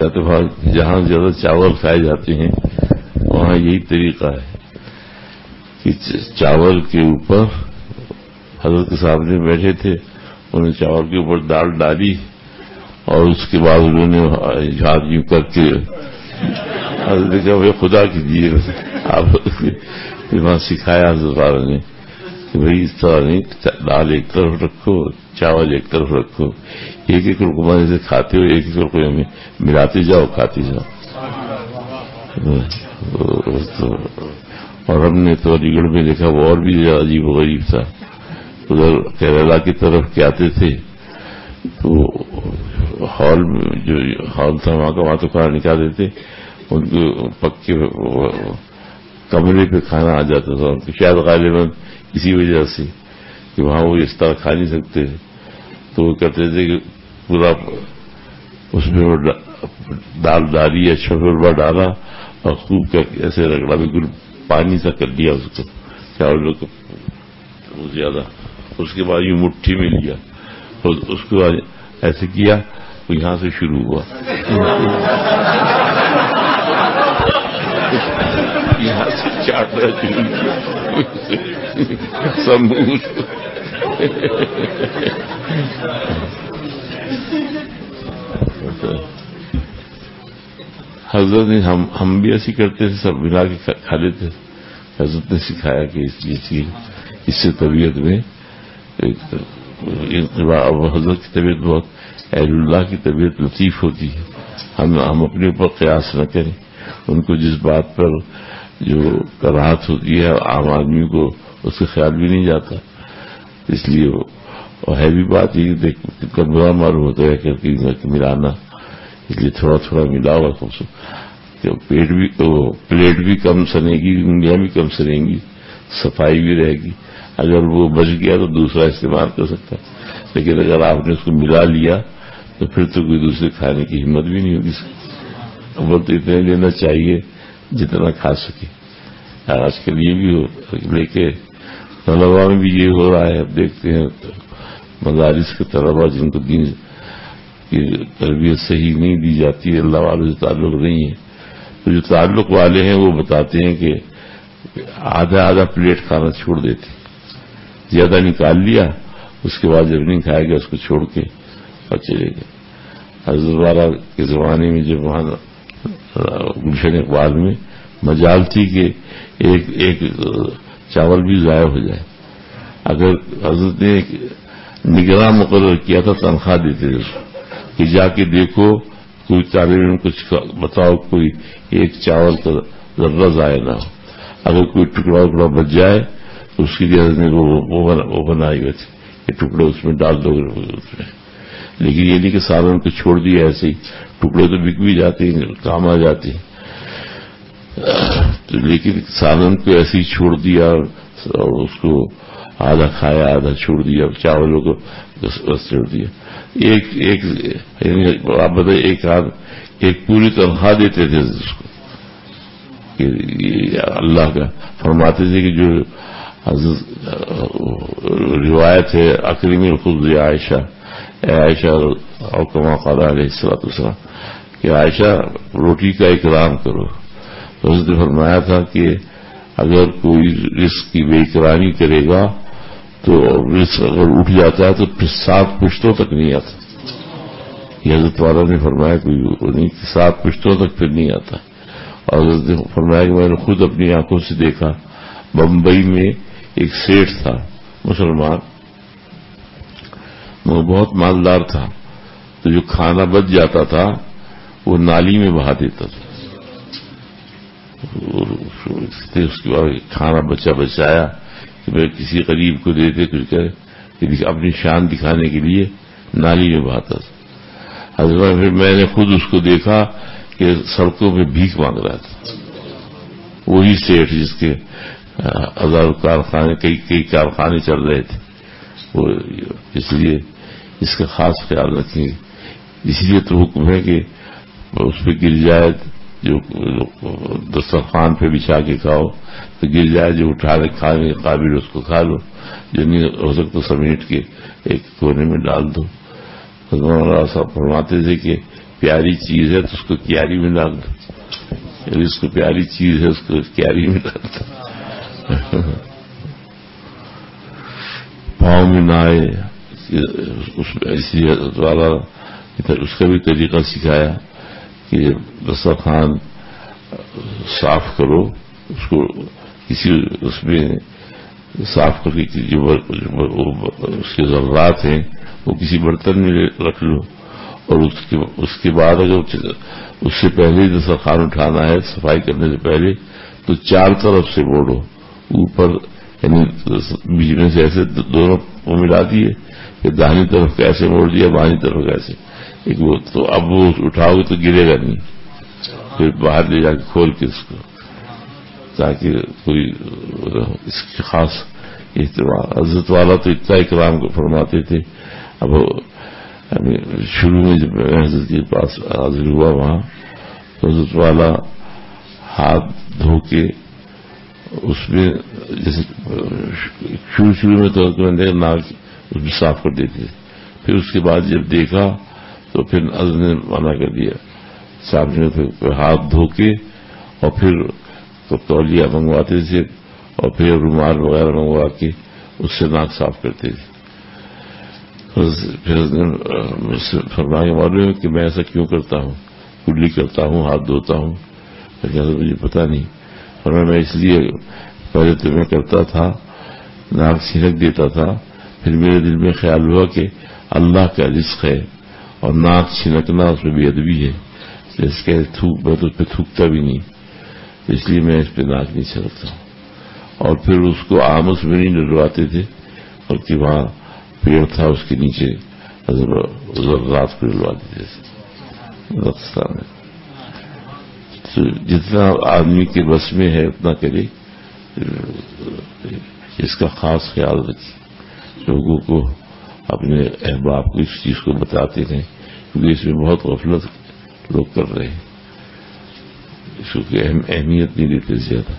جہاں زیادہ چاول کھائے جاتے ہیں وہاں یہی طریقہ ہے کہ چاول کے اوپر حضرت کے سامنے بیٹھے تھے، انہوں نے چاول کے اوپر دال ڈالی اور اس کے بعد انہوں نے ہاتھ یوں کر کے حضرت نے کہا خدا کیجیے آپ وہاں سکھایا حضرت والا نے کہ بھائی اس طرح نہیں، دال ایک طرف رکھو چاول ایک طرف رکھو، ایک ایک رقمہ جیسے کھاتے ہو ایک ایک رقمے میں ملاتے جاؤ کھاتے جاؤ۔ اور ہم نے تو علی گڑھ میں دیکھا وہ اور بھی زیادہ عجیب و غریب تھا، ادھر کیرلا کی طرف کے آتے تھے تو ہال میں جو ہال تھا وہاں تو کھانا نکال دیتے، ان کو پکے کمرے پہ کھانا آ جاتا تھا ان کو، شاید غالباً اسی وجہ سے کہ وہاں وہ اس طرح کھا نہیں سکتے تو وہ کہتے تھے کہ پورا اس میں دال ڈالی یا شوربہ ڈالا اور خوب کر کے ایسے رگڑا بالکل پانی سا کر دیا اس کو چاولوں کو زیادہ، اس کے بعد یوں مٹھی میں لیا اور اس کے بعد ایسے کیا تو یہاں سے شروع ہوا یہاں سے چاٹنا شروع حضرت نے ہم بھی ایسی کرتے تھے، سب ملا کے کھا لیتے تھے۔ حضرت نے سکھایا کہ اس سے طبیعت میں حضرت کی طبیعت بہت اہل اللہ کی طبیعت لطیف ہوتی ہے، ہم اپنے اوپر قیاس نہ کریں، ان کو جس بات پر جو کراہت ہوتی ہے عام آدمی کو اس کا خیال بھی نہیں جاتا، اس لیے وہ ہے بھی بات یہ کتنا برا معلوم ہوتا ہے کہ ملانا، اس لیے تھوڑا تھوڑا ملا ہوا پلیٹ بھی کم سنے گی، انگلیاں بھی کم سنیں گی، صفائی بھی رہے گی، اگر وہ بچ گیا تو دوسرا استعمال کر سکتا ہے، لیکن اگر آپ نے اس کو ملا لیا تو پھر تو کوئی دوسرے کھانے کی ہمت بھی نہیں ہوگی، وہ تو اتنے لینا چاہیے جتنا کھا سکے۔ آج کل یہ بھی ہو لیکن طلبا میں بھی یہ ہو رہا ہے، اب دیکھتے ہیں مدارس کے طلبا جن کو دین کی تربیت صحیح نہیں دی جاتی ہے، اللہ والوں سے تعلق نہیں ہے، تو جو تعلق والے ہیں وہ بتاتے ہیں کہ آدھا پلیٹ کھانا چھوڑ دیتے، زیادہ نکال لیا اس کے بعد جب نہیں کھائے گا اس کو چھوڑ کے اور چلے گئے۔ حضرت والا کے زمانے میں جب وہاں گلشن اقبال میں مجال تھی کہ ایک چاول بھی ضائع ہو جائے، اگر حضرت نے ایک نگراں مقرر کیا تھا تنخواہ دیتے تھے کہ جا کے دیکھو کوئی طالب علم کچھ بتاؤ کوئی ایک چاول کا ذرہ ضائع نہ ہو، اگر کوئی ٹکڑا بچ جائے تو اس کے لیے حضرت نے وہ بنائی ہوئی تھی کہ ٹکڑے اس میں ڈال دو اس میں، لیکن یہ نہیں کہ سالن کو چھوڑ دیا ایسے ہی، ٹکڑے تو بک بھی جاتے ہیں کام آ جاتے ہیں، تو لیکن سالن کو ایسے ہی چھوڑ دیا اور اس کو آدھا کھایا آدھا چھوڑ دیا، چاولوں کو بس چھوڑ دیا، آپ بتائیے ایک پوری تنخواہ دیتے تھے اس کو کہ اللہ کا فرماتے تھے کہ جو روایت ہے اکرم الخبز عائشہ، اے عائشہ اور کما قال علیہ الصلوۃ والسلام کہ عائشہ روٹی کا اکرام کرو، تو حضرت نے فرمایا تھا کہ اگر کوئی رزق کی بے اکرامی کرے گا تو رزق اگر اٹھ جاتا ہے تو پھر 7 پشتوں تک نہیں آتا، یہ حضرت والا نے فرمایا کوئی 7 پشتوں تک پھر نہیں آتا، اور حضرت نے فرمایا کہ میں نے خود اپنی آنکھوں سے دیکھا، بمبئی میں ایک سیٹھ تھا مسلمان، وہ بہت مالدار تھا، تو جو کھانا بچ جاتا تھا وہ نالی میں بہا دیتا تھا، اس کے بعد کھانا بچایا کہ میں کسی غریب کو دے دے کچھ کرے، کہ اپنی شان دکھانے کے لیے نالی میں بہاتا تھا۔ حضرت پھر میں نے خود اس کو دیکھا کہ سڑکوں میں بھیک مانگ رہا تھا، وہی سیٹھ جس کے ہزاروں کارخانے کئی کارخانے چل رہے تھے، وہ اس لیے اس کا خاص خیال رکھیں گے، اس لیے تو حکم ہے کہ اس پہ گر جائے جو دسترخوان پہ بچھا کے کھاؤ تو گر جائے، جو اٹھا کے کھانے کے قابل اس کو کھا لو، جو نہیں ہو سکتا تو سمیٹ کے ایک کونے میں ڈال دو۔ حضرت صاحب فرماتے تھے کہ پیاری چیز ہے تو اس کو کیاری میں ڈال دو، رزق پیاری چیز ہے اس کو کیاری میں ڈال دو، پاؤں میں نہ آئے، اسی حضرت والا اس کا بھی طریقہ سکھایا کہ دسترخوان صاف کرو، اس کو کسی اس میں صاف کر کے جو اس کے ذرات ہیں وہ کسی برتن میں رکھ لو، اور اس کے بعد اگر اس سے پہلے دسترخوان اٹھانا ہے صفائی کرنے سے پہلے تو چار طرف سے موڑو، اوپر یعنی بیچ میں سے ایسے دونوں کو ملا دیے، کہ داہنی طرف کیسے موڑ دیا، بائیں طرف کیسے، ایک وہ تو اب وہ اٹھاؤ گے تو گرے گا نہیں، پھر باہر لے جا کے کھول کے اس کو، تاکہ کوئی اس کی خاص اہتمام۔ حضرت والا تو اتنا اکرام کو فرماتے تھے۔ اب شروع میں جب میں حضرت کے پاس حاضر ہوا وہاں تو حضرت والا ہاتھ دھو کے اس میں جیسے شروع میں تو ناک اس میں صاف کر دیتے تھے، پھر اس کے بعد جب دیکھا تو پھر حضرت نے منع کر دیا، صاحب نے پھر ہاتھ دھو کے اور پھر تو تولیہ منگواتے تھے اور پھر رومال وغیرہ منگوا کے اس سے ناک صاف کرتے تھے۔ پھر فرمایا معلوم ہے کہ میں ایسا کیوں کرتا ہوں، کلی کرتا ہوں، ہاتھ دھوتا ہوں، مجھے پتا نہیں، فرمایا میں اس لیے پہلے تو میں کرتا تھا، ناک چھینک دیتا تھا، پھر میرے دل میں خیال ہوا کہ اللہ کا رزق ہے اور ناک چھینکنا اس میں بے ادبی ہے، جیسے کہ میں تو اس پہ تھوکتا بھی نہیں، اس لیے میں اس پہ ناک نہیں چھینکتا ہوں۔ اور پھر اس کو آمس میں نہیں ڈلواتے تھے، بلکہ وہاں پیڑ تھا اس کے نیچے رات کو ڈلوا دیتے تھے۔ جتنا آدمی کے بس میں ہے اتنا کرے، اس کا خاص خیال رکھے، لوگوں کو اپنے احباب کو اس چیز کو بتاتے رہیں، کیونکہ اس میں بہت غفلت لوگ کر رہے ہیں، اس کو اہمیت نہیں دیتے زیادہ۔